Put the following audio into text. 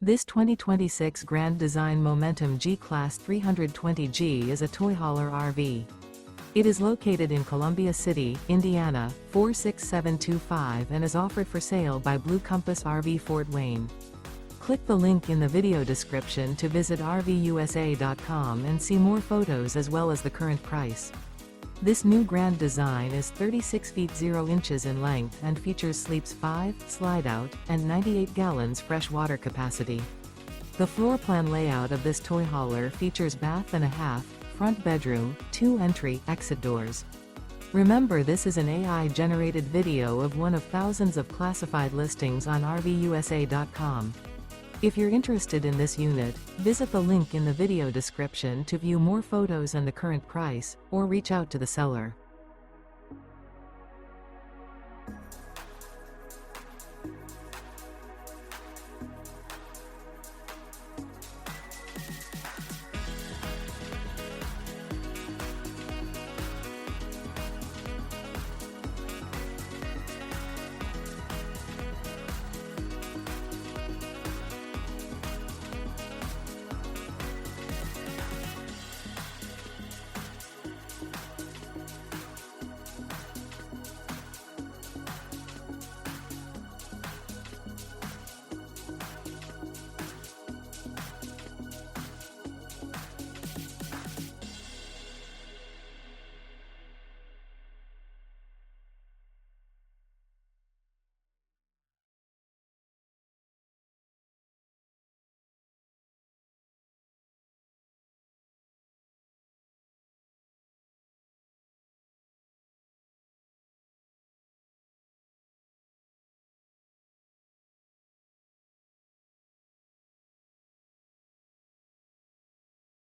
This 2026 Grand Design Momentum G-Class 320G is a toy hauler RV. It is located in Columbia City, Indiana, 46725 and is offered for sale by Blue Compass RV Fort Wayne. Click the link in the video description to visit RVUSA.com and see more photos as well as the current price. This new Grand Design is 36 feet 0 inches in length and features sleeps 5, slide-out, and 98 gallons fresh water capacity. The floor plan layout of this toy hauler features bath and a half, front bedroom, 2 entry/exit doors. Remember, this is an AI-generated video of one of thousands of classified listings on RVUSA.com. If you're interested in this unit, visit the link in the video description to view more photos and the current price, or reach out to the seller.